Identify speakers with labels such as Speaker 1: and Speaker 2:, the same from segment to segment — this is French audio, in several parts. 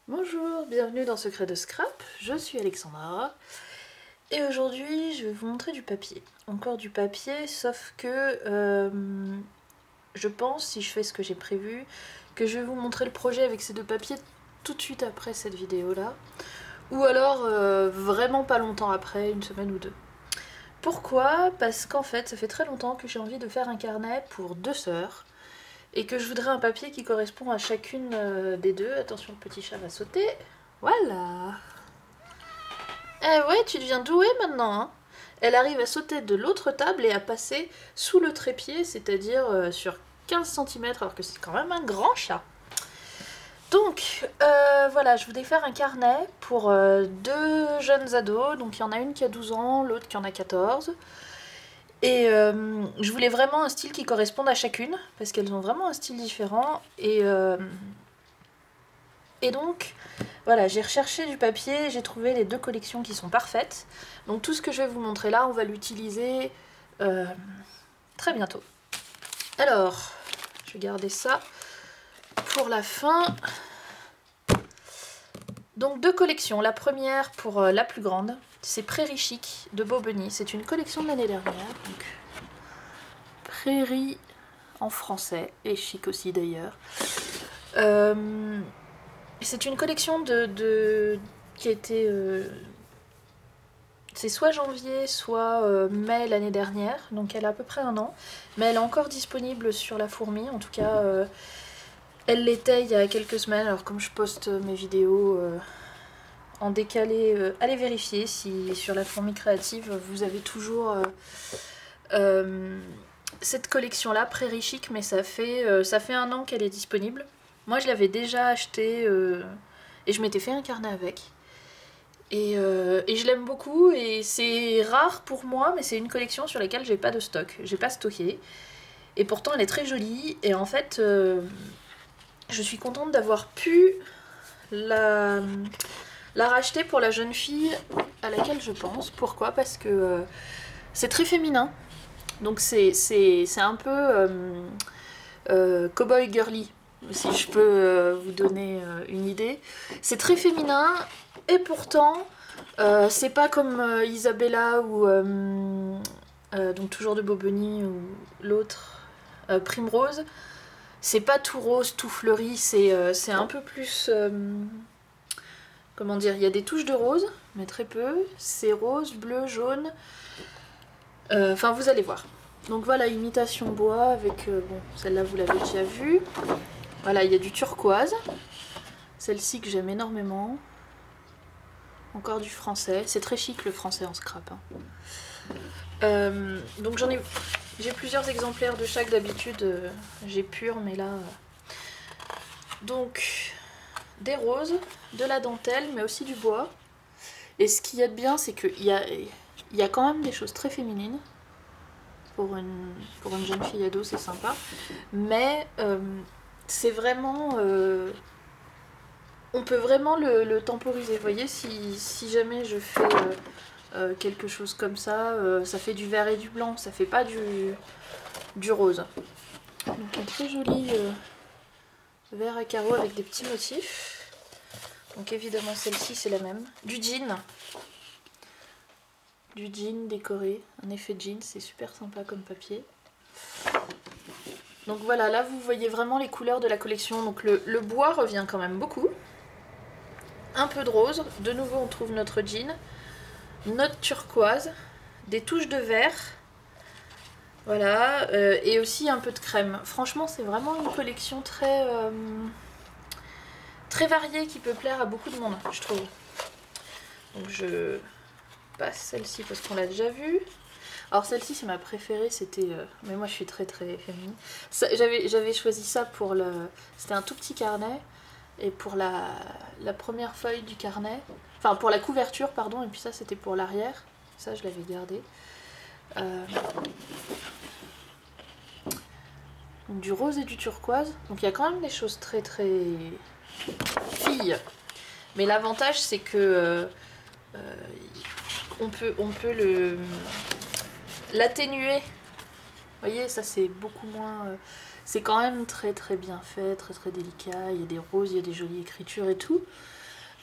Speaker 1: Bonjour, bienvenue dans Secret de Scrap, je suis Alexandra et aujourd'hui je vais vous montrer du papier. Encore du papier, sauf que je pense, si je fais ce que j'ai prévu, que je vais vous montrer le projet avec ces deux papiers tout de suite après cette vidéo là, ou alors vraiment pas longtemps après, une semaine ou deux. Pourquoi? Parce qu'en fait ça fait très longtemps que j'ai envie de faire un carnet pour deux sœurs, et que je voudrais un papier qui correspond à chacune des deux. Attention, le petit chat va sauter. Voilà. Eh ouais, tu deviens douée maintenant, hein. Elle arrive à sauter de l'autre table et à passer sous le trépied, c'est-à-dire sur 15 cm, alors que c'est quand même un grand chat. Donc, voilà, je voulais faire un carnet pour deux jeunes ados. Donc, il y en a une qui a 12 ans, l'autre qui en a 14. Et je voulais vraiment un style qui corresponde à chacune, parce qu'elles ont vraiment un style différent. Et donc, voilà, j'ai recherché du papier, j'ai trouvé les deux collections qui sont parfaites. Donc tout ce que je vais vous montrer là, on va l'utiliser très bientôt. Alors, je vais garder ça pour la fin. Donc deux collections. La première, pour la plus grande, c'est Prairie Chic de Bobigny. C'est une collection de l'année dernière. Donc, Prairie en français, et chic aussi d'ailleurs. C'est une collection qui a été... c'est soit janvier, soit mai l'année dernière, donc elle a à peu près un an. Mais elle est encore disponible sur La Fourmi, en tout cas elle l'était il y a quelques semaines. Alors comme je poste mes vidéos en décalé, allez vérifier si sur La Fourmi Créative vous avez toujours cette collection là, Prairie Chic, mais ça fait un an qu'elle est disponible. Moi je l'avais déjà achetée et je m'étais fait un carnet avec. Et je l'aime beaucoup et c'est rare pour moi, mais c'est une collection sur laquelle j'ai pas de stock, j'ai pas stocké. Et pourtant elle est très jolie et en fait je suis contente d'avoir pu la racheter pour la jeune fille à laquelle je pense. Pourquoi? Parce que c'est très féminin, donc c'est un peu cowboy girly, si je peux vous donner une idée. C'est très féminin et pourtant c'est pas comme Isabella ou donc toujours de Bobigny, ou l'autre Primrose. C'est pas tout rose, tout fleuri, c'est un peu plus comment dire, il y a des touches de rose mais très peu, c'est rose, bleu, jaune, enfin vous allez voir. Donc voilà, imitation bois avec bon, celle-là vous l'avez déjà vue. Voilà, il y a du turquoise, celle-ci que j'aime énormément. Encore du français, c'est très chic le français en scrap, hein. Donc j'ai plusieurs exemplaires de chaque. D'habitude j'ai pur, mais là donc des roses, de la dentelle, mais aussi du bois. Et ce qu'il y a de bien, c'est qu'il y a quand même des choses très féminines. Pour une jeune fille ado, c'est sympa. Mais c'est vraiment... on peut vraiment le temporiser. Vous voyez, si jamais je fais quelque chose comme ça, ça fait du vert et du blanc, ça fait pas du rose. Donc un très joli vert à carreaux avec des petits motifs. Donc évidemment celle-ci c'est la même. Du jean décoré, un effet jean, c'est super sympa comme papier. Donc voilà, là vous voyez vraiment les couleurs de la collection. Donc le bois revient quand même beaucoup. Un peu de rose, de nouveau on trouve notre jean, notre turquoise, des touches de vert, voilà, et aussi un peu de crème. Franchement c'est vraiment une collection très variée qui peut plaire à beaucoup de monde, je trouve. Donc je passe celle-ci parce qu'on l'a déjà vue. Alors celle-ci c'est ma préférée, c'était... mais moi je suis très féminine. J'avais choisi ça pour le... C'était un tout petit carnet. Et pour la première feuille du carnet, enfin pour la couverture pardon, et puis ça c'était pour l'arrière, ça je l'avais gardé. Du rose et du turquoise, donc il y a quand même des choses très filles. Mais l'avantage c'est que on peut l'atténuer. Vous voyez, ça c'est beaucoup moins... c'est quand même très très bien fait, très très délicat, il y a des roses, il y a des jolies écritures et tout.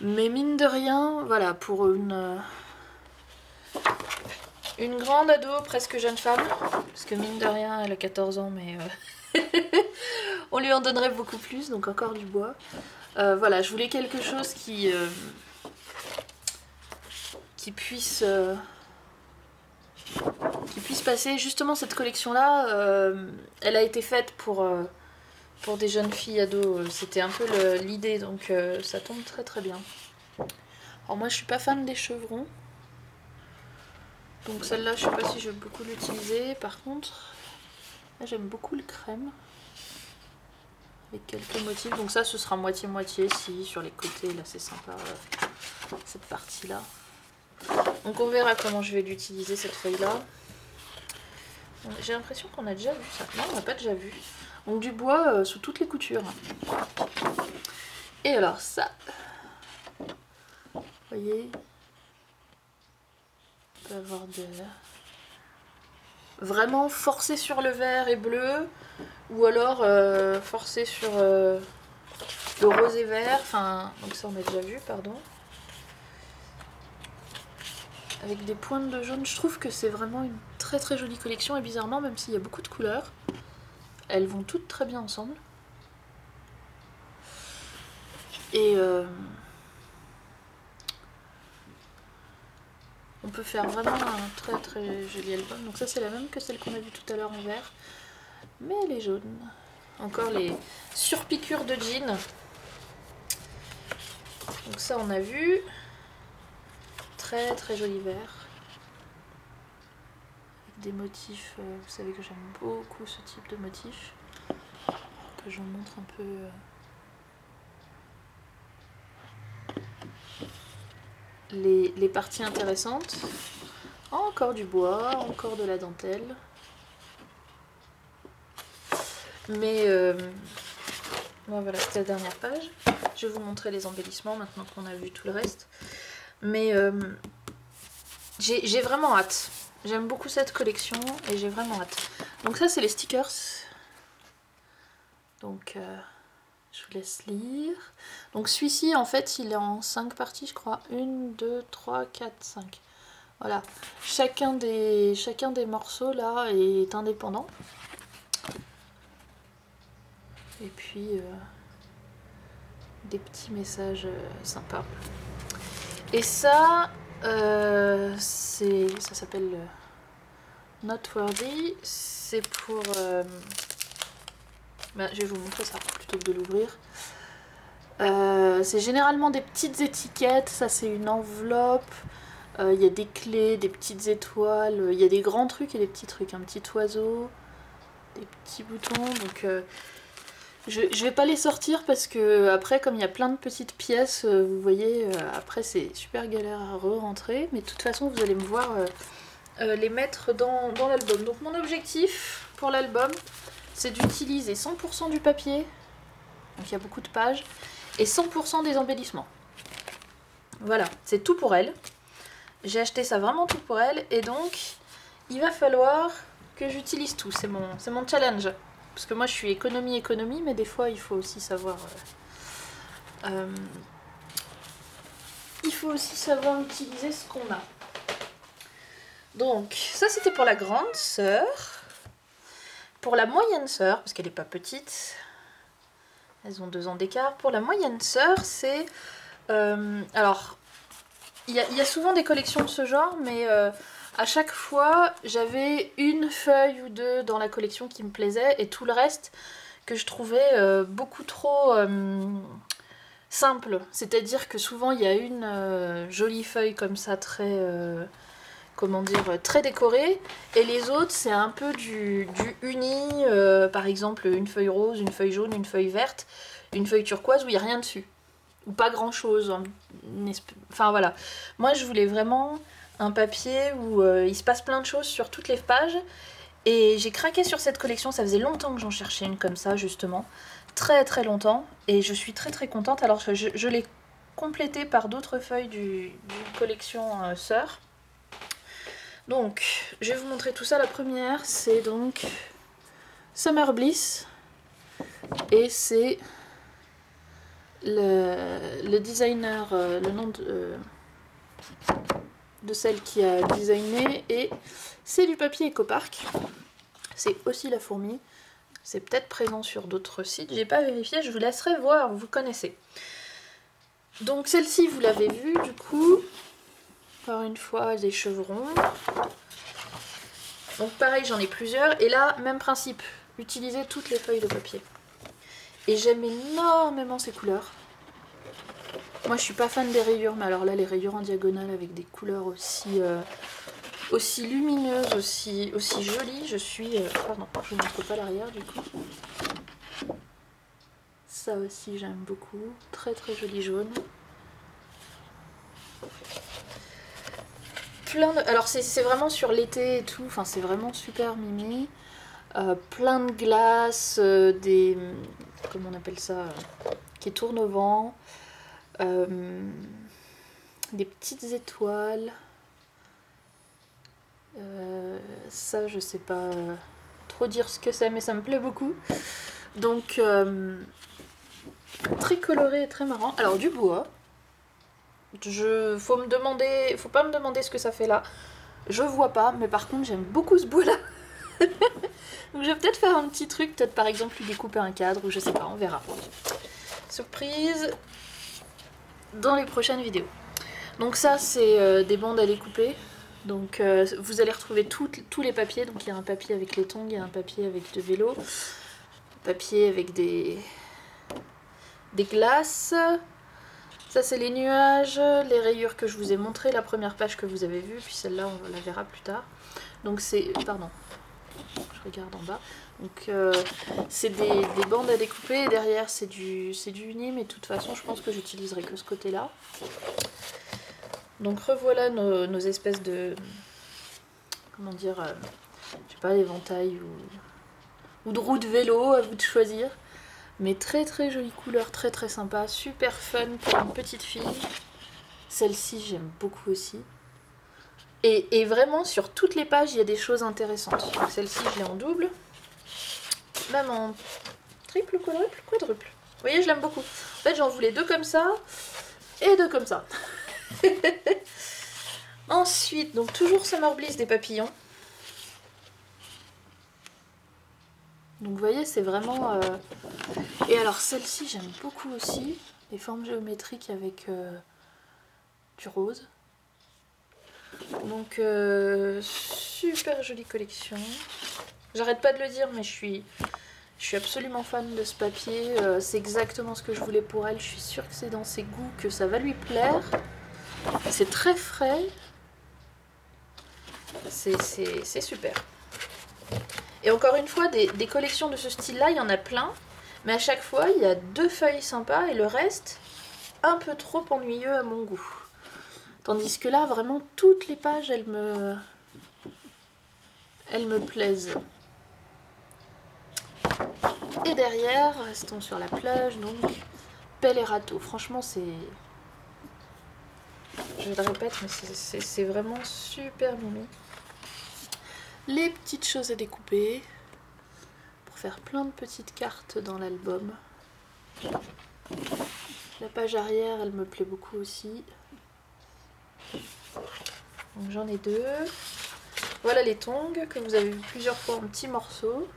Speaker 1: Mais mine de rien, voilà, pour une grande ado, presque jeune femme, parce que mine de rien, elle a 14 ans, mais on lui en donnerait beaucoup plus, donc encore du bois. Voilà, je voulais quelque chose qui puisse passer. Justement, cette collection-là, elle a été faite pour des jeunes filles ados. C'était un peu l'idée, donc ça tombe très très bien. Alors moi, je suis pas fan des chevrons. Donc celle-là, je sais pas si je vais beaucoup l'utiliser. Par contre, là, j'aime beaucoup le crème. Avec quelques motifs. Donc ça, ce sera moitié-moitié. Si, sur les côtés, là, c'est sympa. Cette partie-là. Donc on verra comment je vais l'utiliser, cette feuille-là. J'ai l'impression qu'on a déjà vu ça. Non, on n'a pas déjà vu. Donc du bois sous toutes les coutures. Et alors ça, vous voyez, on peut avoir vraiment forcer sur le vert et bleu, ou alors forcer sur le rose et vert. Enfin, donc ça on a déjà vu, pardon. Avec des pointes de jaune, je trouve que c'est vraiment une très très jolie collection, et bizarrement, même s'il y a beaucoup de couleurs, elles vont toutes très bien ensemble. Et on peut faire vraiment un très très joli album. Donc ça c'est la même que celle qu'on a vue tout à l'heure en vert, mais elle est jaune. Encore les surpiqûres de jean. Donc ça on a vu. Très très joli vert. Avec des motifs, vous savez que j'aime beaucoup ce type de motif. Que j'en montre un peu... les parties intéressantes. Encore du bois, encore de la dentelle. Mais bon, voilà, c'était la dernière page. Je vais vous montrer les embellissements maintenant qu'on a vu tout le reste. Mais j'ai vraiment hâte. J'aime beaucoup cette collection et j'ai vraiment hâte. Donc ça c'est les stickers. Donc je vous laisse lire. Donc celui-ci en fait il est en 5 parties je crois. 1, 2, 3, 4, 5. Voilà. Chacun des morceaux là est indépendant. Et puis des petits messages sympas. Et ça, ça s'appelle Noteworthy. C'est pour... je vais vous montrer ça plutôt que de l'ouvrir. C'est généralement des petites étiquettes. Ça, c'est une enveloppe. Il y a des clés, des petites étoiles. Il y a des grands trucs et des petits trucs. Un petit oiseau, des petits boutons. Donc... je vais pas les sortir parce que après comme il y a plein de petites pièces, vous voyez, après c'est super galère à re-rentrer, mais de toute façon vous allez me voir les mettre dans l'album. Donc mon objectif pour l'album, c'est d'utiliser 100% du papier, donc il y a beaucoup de pages, et 100% des embellissements. Voilà, c'est tout pour elle. J'ai acheté ça vraiment tout pour elle, et donc il va falloir que j'utilise tout, c'est mon challenge. Parce que moi je suis économie, mais des fois il faut aussi savoir... utiliser ce qu'on a. Donc ça c'était pour la grande sœur. Pour la moyenne sœur, parce qu'elle n'est pas petite, elles ont 2 ans d'écart. Pour la moyenne sœur, c'est... alors, il y a souvent des collections de ce genre, mais... à chaque fois, j'avais une feuille ou 2 dans la collection qui me plaisait et tout le reste que je trouvais beaucoup trop simple. C'est-à-dire que souvent, il y a une jolie feuille comme ça, très, très décorée, et les autres, c'est un peu du uni, par exemple, une feuille rose, une feuille jaune, une feuille verte, une feuille turquoise où il n'y a rien dessus. Ou pas grand-chose. Enfin, voilà. Moi, je voulais vraiment... un papier où il se passe plein de choses sur toutes les pages, et j'ai craqué sur cette collection. Ça faisait longtemps que j'en cherchais une comme ça, justement, très très longtemps, et je suis très très contente. Alors je l'ai complétée par d'autres feuilles d'une collection sœur. Donc je vais vous montrer tout ça. La première c'est donc Summer Bliss, Et c'est le designer, le nom de celle qui a designé, et c'est du papier Ecopark. C'est aussi la fourmi. C'est peut-être présent sur d'autres sites, j'ai pas vérifié, je vous laisserai voir, vous connaissez. Donc celle-ci, vous l'avez vue, du coup, encore une fois, des chevrons. Donc pareil, j'en ai plusieurs, et là, même principe, utilisez toutes les feuilles de papier. Et j'aime énormément ces couleurs. Moi, je suis pas fan des rayures, mais alors là, les rayures en diagonale avec des couleurs aussi lumineuses, aussi jolies, je suis... pardon, je ne montre pas l'arrière, du coup. Ça aussi, j'aime beaucoup. Très très joli jaune. Alors, c'est vraiment sur l'été et tout, enfin, c'est vraiment super mimi. Plein de glace, des... comment on appelle ça, qui tournent au vent. Des petites étoiles. Ça, je sais pas trop dire ce que c'est, mais ça me plaît beaucoup. Donc, très coloré et très marrant. Alors, du bois. Faut pas me demander ce que ça fait là. Je vois pas, mais par contre, j'aime beaucoup ce bois là. Donc, je vais peut-être faire un petit truc, peut-être par exemple lui découper un cadre, ou je sais pas, on verra. Surprise dans les prochaines vidéos. Donc ça, c'est des bandes à découper. Donc vous allez retrouver tous les papiers. Donc il y a un papier avec les tongs, il y a un papier avec de vélo, un papier avec des glaces. Ça, c'est les nuages, les rayures que je vous ai montré, la première page que vous avez vue, puis celle-là, on la verra plus tard. Donc c'est... pardon, je regarde en bas. Donc c'est des bandes à découper, et derrière c'est du uni, mais de toute façon, je pense que j'utiliserai que ce côté-là. Donc revoilà nos espèces de... comment dire... je sais pas, d'éventail ou de roues de vélo, à vous de choisir. Mais très très jolie couleur, très très sympa, super fun pour une petite fille. Celle-ci j'aime beaucoup aussi. Et vraiment sur toutes les pages il y a des choses intéressantes. Celle-ci je l'ai en double, même en triple, quadruple. Vous voyez, je l'aime beaucoup. En fait j'en voulais 2 comme ça et 2 comme ça. Ensuite, donc toujours Summer Bliss des papillons. Donc vous voyez, c'est vraiment... Et alors celle-ci, j'aime beaucoup aussi. Les formes géométriques avec du rose. Donc super jolie collection. J'arrête pas de le dire, mais je suis absolument fan de ce papier. C'est exactement ce que je voulais pour elle. Je suis sûre que c'est dans ses goûts, que ça va lui plaire. C'est très frais. C'est super. Et encore une fois, des collections de ce style-là, il y en a plein. Mais à chaque fois, il y a 2 feuilles sympas et le reste, un peu trop ennuyeux à mon goût. Tandis que là, vraiment, toutes les pages, elles me plaisent. Et derrière, restons sur la plage, donc, pelle et râteau. Franchement, c'est... je le répète, mais c'est vraiment super mimi. Les petites choses à découper pour faire plein de petites cartes dans l'album. La page arrière, elle me plaît beaucoup aussi. Donc j'en ai 2. Voilà les tongs que vous avez vu plusieurs fois en petits morceaux.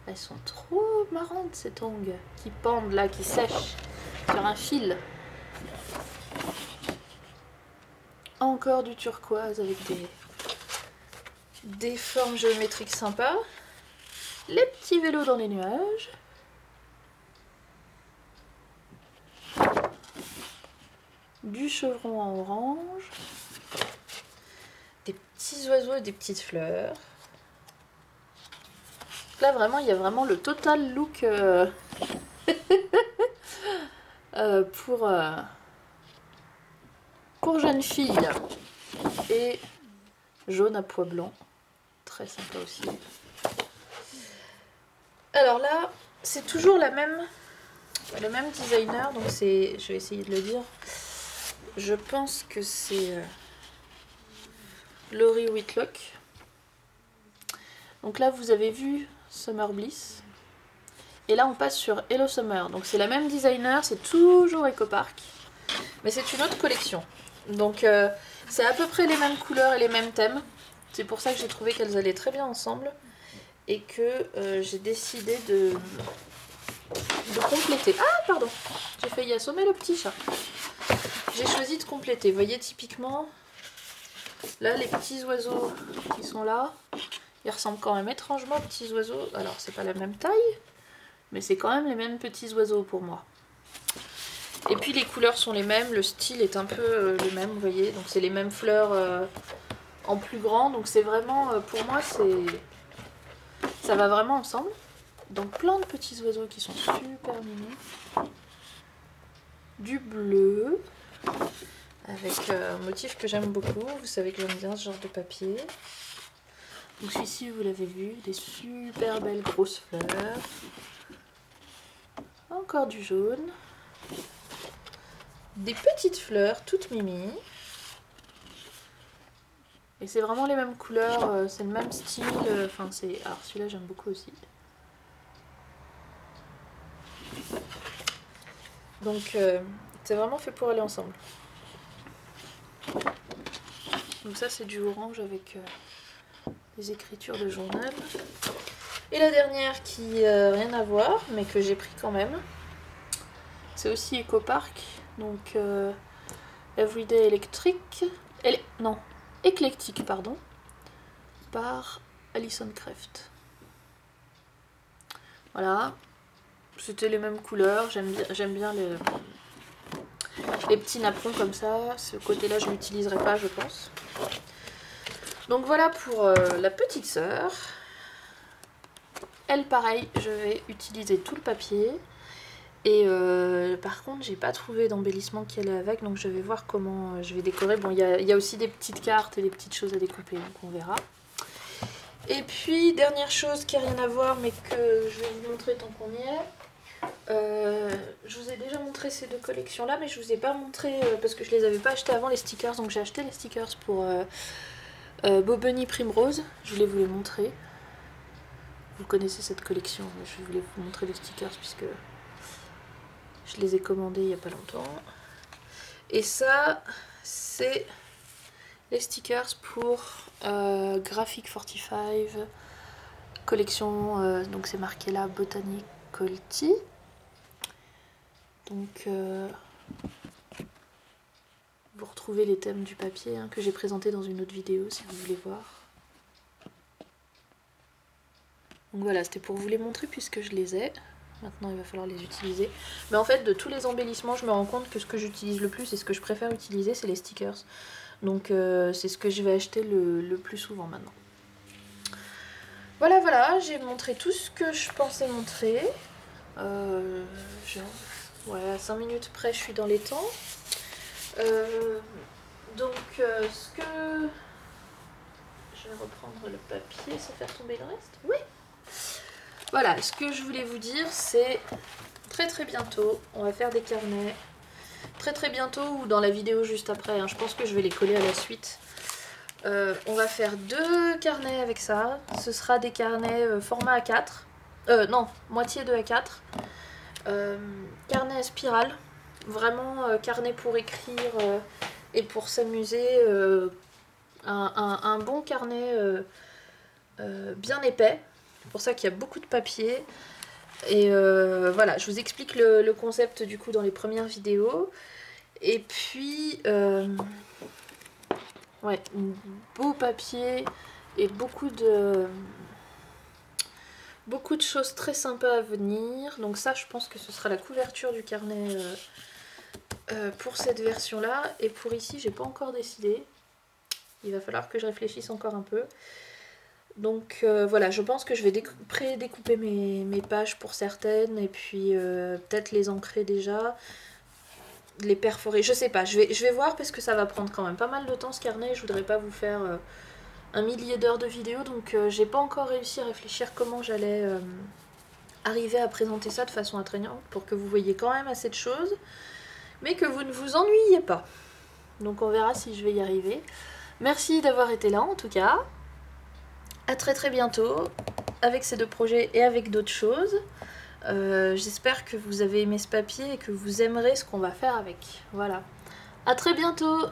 Speaker 1: Elles sont trop marrantes ces tongs qui pendent là, qui sèchent sur un fil. Encore du turquoise avec des formes géométriques sympas. Les petits vélos dans les nuages. Du chevron en orange. Des petits oiseaux et des petites fleurs. Là vraiment, il y a vraiment le total look pour jeune fille. Et jaune à pois blanc. Très sympa aussi. Alors là, c'est toujours le même designer, donc c'est, je vais essayer de le dire. Je pense que c'est Laurie Whitlock. Donc là, vous avez vu Summer Bliss. Et là on passe sur Hello Summer. Donc c'est la même designer, c'est toujours EcoPark. Mais c'est une autre collection. Donc c'est à peu près les mêmes couleurs et les mêmes thèmes. C'est pour ça que j'ai trouvé qu'elles allaient très bien ensemble. Et que j'ai décidé de compléter. Ah pardon, j'ai failli assommer le petit chat. J'ai choisi de compléter. Vous voyez typiquement, là les petits oiseaux qui sont là, ils ressemblent quand même étrangement aux petits oiseaux. Alors c'est pas la même taille, mais c'est quand même les mêmes petits oiseaux pour moi. Et puis les couleurs sont les mêmes, le style est un peu le même, vous voyez. Donc c'est les mêmes fleurs en plus grand. Donc c'est vraiment, pour moi, ça va vraiment ensemble. Donc plein de petits oiseaux qui sont super mignons. Du bleu. Avec un motif que j'aime beaucoup. Vous savez que j'aime bien ce genre de papier. Donc celui-ci, vous l'avez vu, des super belles grosses fleurs. Encore du jaune. Des petites fleurs, toutes mimi. Et c'est vraiment les mêmes couleurs, c'est le même style. Enfin, c'est. Alors celui-là, j'aime beaucoup aussi. Donc, c'est vraiment fait pour aller ensemble. Donc ça, c'est du orange avec des écritures de journal. Et la dernière qui rien à voir, mais que j'ai pris quand même. C'est aussi EcoPark. Donc, Everyday Electric. Non, Éclectique, pardon. Par Alison Kreft. Voilà. C'était les mêmes couleurs. J'aime bien les petits napperons comme ça. Ce côté-là, je l'utiliserai pas, je pense. Donc voilà pour la petite sœur. Elle, pareil, je vais utiliser tout le papier. Et par contre, j'ai pas trouvé d'embellissement qui allait avec, donc je vais voir comment je vais décorer. Bon, il y a aussi des petites cartes et des petites choses à découper, donc on verra. Et puis, dernière chose qui a rien à voir, mais que je vais vous montrer tant qu'on y est. Je vous ai déjà montré ces deux collections-là, mais je vous ai pas montré, parce que je les avais pas achetées avant, les stickers. Donc j'ai acheté les stickers pour Bobony Primrose. Je voulais vous les montrer. Vous connaissez cette collection, mais je voulais vous montrer les stickers puisque je les ai commandés il n'y a pas longtemps. Et ça, c'est les stickers pour Graphic 45, collection, donc c'est marqué là, Botanicolty. Donc, vous retrouvez les thèmes du papier hein, que j'ai présenté dans une autre vidéo si vous voulez voir. Donc voilà, c'était pour vous les montrer puisque je les ai. Maintenant, il va falloir les utiliser. Mais en fait, de tous les embellissements, je me rends compte que ce que j'utilise le plus et ce que je préfère utiliser, c'est les stickers. Donc, c'est ce que je vais acheter le plus souvent maintenant. Voilà, voilà, j'ai montré tout ce que je pensais montrer. Ouais, à 5 minutes près, je suis dans les temps. Donc, ce que... Je vais reprendre le papier sans faire tomber le reste. Oui. Voilà, ce que je voulais vous dire, c'est très très bientôt, on va faire des carnets. Très très bientôt ou dans la vidéo juste après, hein, je pense que je vais les coller à la suite. On va faire 2 carnets avec ça. Ce sera des carnets format A4. Non, moitié de A4. Carnet à spirale. Vraiment carnet pour écrire et pour s'amuser. Un bon carnet bien épais. C'est pour ça qu'il y a beaucoup de papier. Et voilà, je vous explique le concept du coup dans les premières vidéos. Et puis, ouais, beau papier et beaucoup de choses très sympas à venir. Donc ça, je pense que ce sera la couverture du carnet pour cette version-là. Et pour ici, j'ai pas encore décidé. Il va falloir que je réfléchisse encore un peu. Donc voilà, je pense que je vais pré-découper mes pages pour certaines et puis peut-être les ancrer déjà, les perforer, je sais pas, je vais voir parce que ça va prendre quand même pas mal de temps ce carnet, je voudrais pas vous faire un millier d'heures de vidéo, donc j'ai pas encore réussi à réfléchir comment j'allais arriver à présenter ça de façon attrayante pour que vous voyez quand même assez de choses, mais que vous ne vous ennuyez pas. Donc on verra si je vais y arriver. Merci d'avoir été là en tout cas. A très très bientôt avec ces 2 projets et avec d'autres choses. J'espère que vous avez aimé ce papier et que vous aimerez ce qu'on va faire avec. Voilà. À très bientôt!